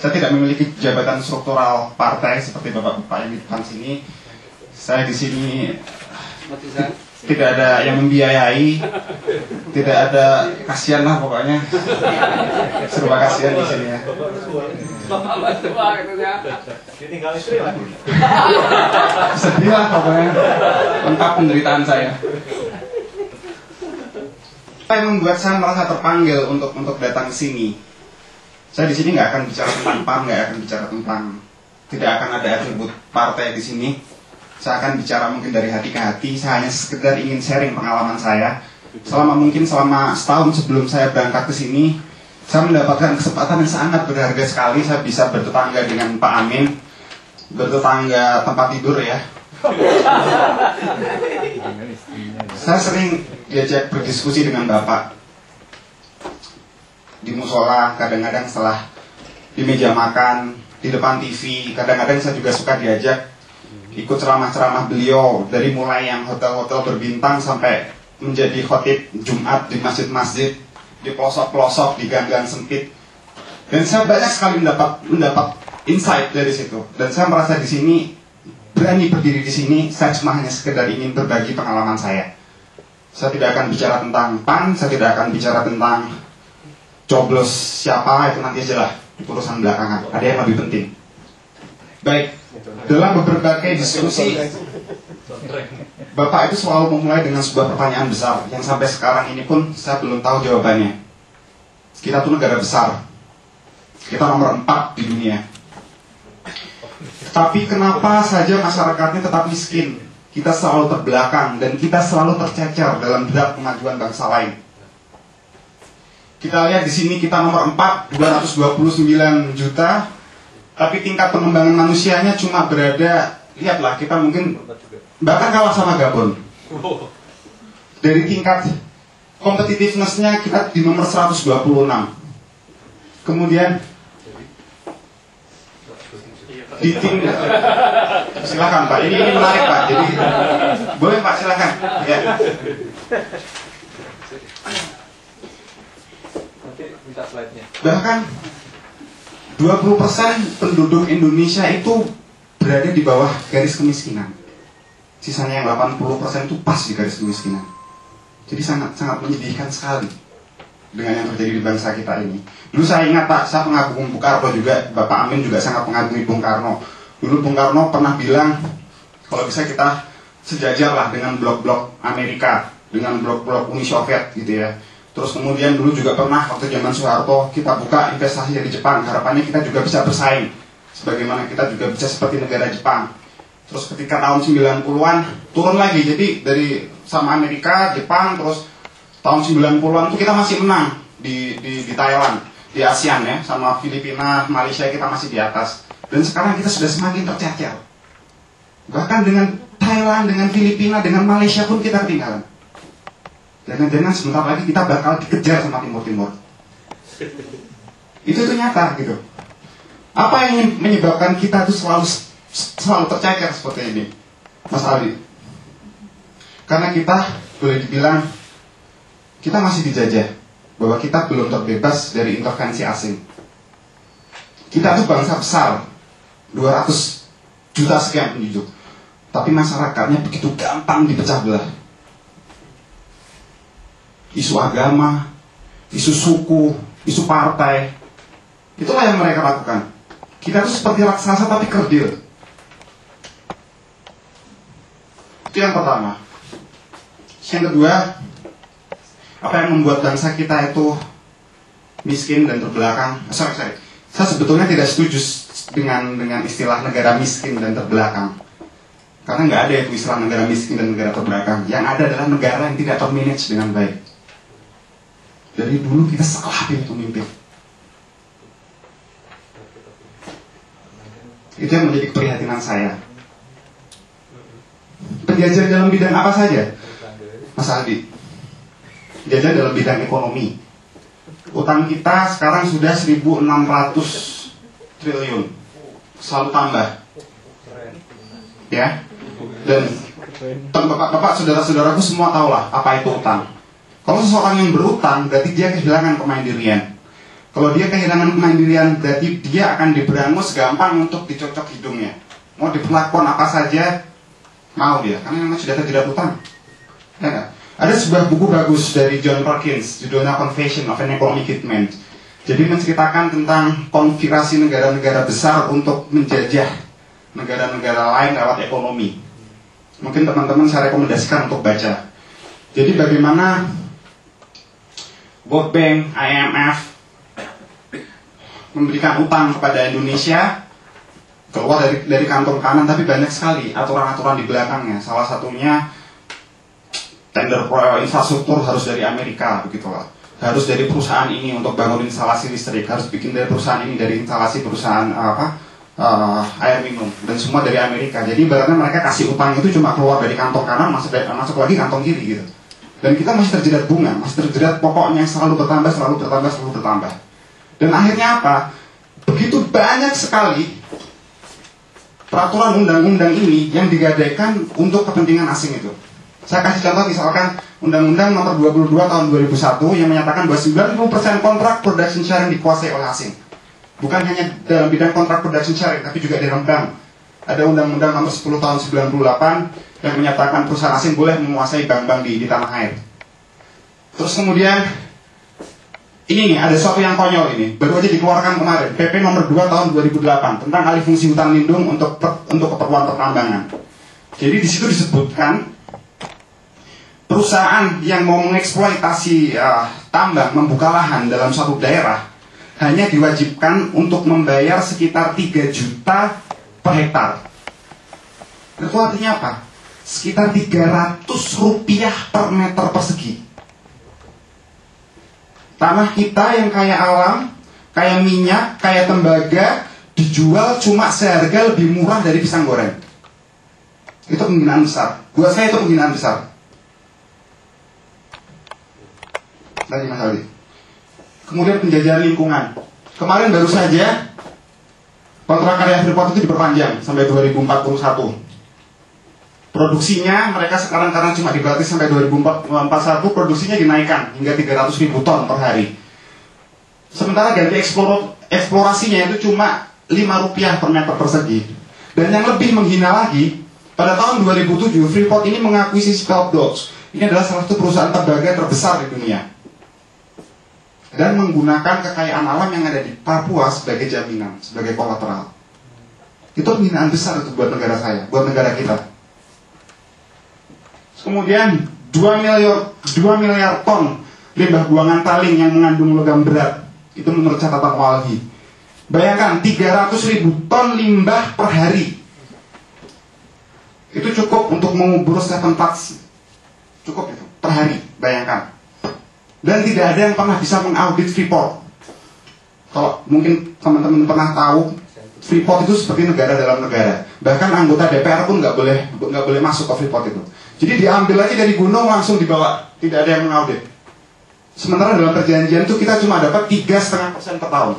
Saya tidak memiliki jabatan struktural partai seperti bapak-bapak yang di depan sini. Saya di sini tidak ada yang membiayai, tidak ada, kasihan lah pokoknya. Serba kasihan di sini ya. Ditinggal istri lagi. Sedih lah pokoknya, lengkap penderitaan saya. Apa yang membuat saya merasa terpanggil untuk datang ke sini? Saya di sini nggak akan bicara tentang PAN, nggak akan bicara tentang, tidak akan ada atribut partai di sini. Saya akan bicara mungkin dari hati ke hati. Saya hanya sekedar ingin sharing pengalaman saya. Selama setahun sebelum saya berangkat ke sini, saya mendapatkan kesempatan yang sangat berharga sekali. Saya bisa bertetangga dengan Pak Amin, bertetangga tempat tidur ya. Saya sering diajak berdiskusi dengan Bapak di musola, kadang-kadang setelah di meja makan, di depan TV. Kadang-kadang saya juga suka diajak ikut ceramah-ceramah beliau, dari mulai yang hotel-hotel berbintang sampai menjadi khotib Jumat di masjid-masjid, di pelosok-pelosok, di gang-gang sempit. Dan saya banyak sekali mendapat insight dari situ. Dan saya merasa di sini berani berdiri di sini. Saya cuma hanya sekedar ingin berbagi pengalaman saya. Saya tidak akan bicara tentang PAN, saya tidak akan bicara tentang coblos siapa, itu nanti aja lah di urusan belakangan. Ada yang lebih penting. Baik, dalam berbagai diskusi, Bapak itu selalu memulai dengan sebuah pertanyaan besar yang sampai sekarang ini pun saya belum tahu jawabannya. Kita tuh negara besar, kita nomor 4 di dunia. Tapi kenapa saja masyarakatnya tetap miskin? Kita selalu terbelakang dan kita selalu tercecer dalam derap kemajuan bangsa lain. Kita lihat di sini kita nomor 4, 229 juta, tapi tingkat pengembangan manusianya cuma berada, lihatlah kita mungkin bahkan kalah sama Gabon. Dari tingkat competitiveness-nya kita di nomor 126. Kemudian di tim, silakan Pak, ini menarik Pak, jadi boleh Pak, silakan ya. Bahkan 20% penduduk Indonesia itu berada di bawah garis kemiskinan. Sisanya yang 80% itu pas di garis kemiskinan. Jadi sangat menyedihkan sekali dengan yang terjadi di bangsa kita ini. Dulu saya ingat Pak, saya mengagumi Bung Karno juga, Bapak Amin juga sangat mengagumi Bung Karno. Dulu Bung Karno pernah bilang, kalau bisa kita sejajar lah dengan blok-blok Amerika, dengan blok-blok Uni Soviet gitu ya. Terus kemudian dulu juga pernah waktu zaman Soeharto kita buka investasi dari Jepang, harapannya kita juga bisa bersaing sebagaimana kita juga bisa seperti negara Jepang. Terus ketika tahun 90-an turun lagi, jadi dari sama Amerika, Jepang, terus tahun 90-an itu kita masih menang di Thailand, di ASEAN ya, sama Filipina, Malaysia kita masih di atas. Dan sekarang kita sudah semakin tercecer. Bahkan dengan Thailand, dengan Filipina, dengan Malaysia pun kita ketinggalan. Jangan-jangan sebentar lagi kita bakal dikejar sama Timur-Timur. Itu nyata gitu. Apa yang menyebabkan kita itu selalu tercecer seperti ini, Mas Aldi? Karena kita boleh dibilang kita masih dijajah, bahwa kita belum terbebas dari intervensi asing. Kita itu bangsa besar, 200 juta sekian penduduk, tapi masyarakatnya begitu gampang dipecah belah. Isu agama, isu suku, isu partai, itulah yang mereka lakukan. Kita itu seperti raksasa tapi kerdil. Itu yang pertama. Yang kedua, apa yang membuat bangsa kita itu miskin dan terbelakang? Sorry. Saya sebetulnya tidak setuju dengan istilah negara miskin dan terbelakang. Karena nggak ada itu istilah negara miskin dan negara terbelakang. Yang ada adalah negara yang tidak termanage dengan baik. Dari dulu kita salah pilih pemimpin. Itu yang menjadi keprihatinan saya. Penjajahan dalam bidang apa saja, Mas Aldi? Penjajahan dalam bidang ekonomi. Utang kita sekarang sudah 1.600 triliun. Selalu tambah. Ya. Dan bapak-bapak, saudara-saudaraku semua tahulah apa itu utang. Kalau seseorang yang berutang, berarti dia kehilangan kemandirian. Kalau dia kehilangan kemandirian, berarti dia akan diberangus gampang untuk dicocok hidungnya. Mau diperlakukan apa saja, mau dia, karena memang sudah terjerat utang. Ya kan? Ada sebuah buku bagus dari John Perkins, judulnya Confession of an Economic Hitman. Jadi menceritakan tentang konspirasi negara-negara besar untuk menjajah negara-negara lain lewat ekonomi. Mungkin teman-teman saya rekomendasikan untuk baca. Jadi bagaimana World Bank, IMF memberikan utang kepada Indonesia, keluar dari kantong kanan, tapi banyak sekali aturan-aturan di belakangnya. Salah satunya tender proyek infrastruktur harus dari Amerika, begitulah. Harus dari perusahaan ini untuk bangun instalasi listrik, harus bikin dari perusahaan ini, dari instalasi perusahaan air minum, dan semua dari Amerika. Jadi ibaratnya mereka kasih utang itu cuma keluar dari kantong kanan, masuk lagi kantong kiri gitu. Dan kita masih terjerat bunga, masih terjerat pokoknya yang selalu bertambah, selalu bertambah, selalu bertambah. Dan akhirnya apa? Begitu banyak sekali peraturan undang-undang ini yang digadaikan untuk kepentingan asing itu. Saya kasih contoh misalkan Undang-Undang Nomor 22 Tahun 2001 yang menyatakan bahwa 90% kontrak production sharing dikuasai oleh asing. Bukan hanya dalam bidang kontrak production sharing, tapi juga dalam bank. Ada Undang-Undang Nomor 10 Tahun 98 yang menyatakan perusahaan asing boleh menguasai bank-bank di tanah air. Terus kemudian ini nih, ada sesuatu yang konyol ini, baru aja dikeluarkan kemarin, PP nomor 2 tahun 2008 tentang alih fungsi hutan lindung untuk keperluan pertambangan. Jadi di situ disebutkan perusahaan yang mau mengeksploitasi tambang, membuka lahan dalam suatu daerah hanya diwajibkan untuk membayar sekitar 3 juta per hektar. Itu artinya apa? Sekitar 300 rupiah per meter persegi. Tanah kita yang kaya alam, kaya minyak, kaya tembaga, dijual cuma seharga lebih murah dari pisang goreng. Itu penghinaan besar. Buat saya itu penghinaan besar. Tadi Mas Aldi. Kemudian penjajahan lingkungan. Kemarin baru saja kontrak karya Freeport itu diperpanjang sampai 2041. Produksinya mereka sekarang karena cuma dibatasi sampai 2041, produksinya dinaikkan hingga 300.000 ton per hari. Sementara ganti eksplorasinya itu cuma 5 rupiah per meter persegi. Dan yang lebih menghina lagi, pada tahun 2007 Freeport ini mengakuisisi Phelps Dodge. Ini adalah salah satu perusahaan tembaga terbesar di dunia. Dan menggunakan kekayaan alam yang ada di Papua sebagai jaminan, sebagai kolateral. Itu penghinaan besar itu buat negara saya, buat negara kita. Kemudian 2 miliar ton limbah buangan taling yang mengandung logam berat. Itu menurut catatan Walhi. Bayangkan 300.000 ton limbah per hari. Itu cukup untuk mengubur 7 parts. Cukup itu per hari, bayangkan. Dan tidak ada yang pernah bisa mengaudit Freeport. Kalau mungkin teman-teman pernah tahu, Freeport itu seperti negara dalam negara. Bahkan anggota DPR pun nggak boleh masuk ke Freeport itu. Jadi diambil aja dari gunung langsung dibawa, tidak ada yang mengaudit. Sementara dalam perjanjian itu kita cuma dapat 3,5% per tahun.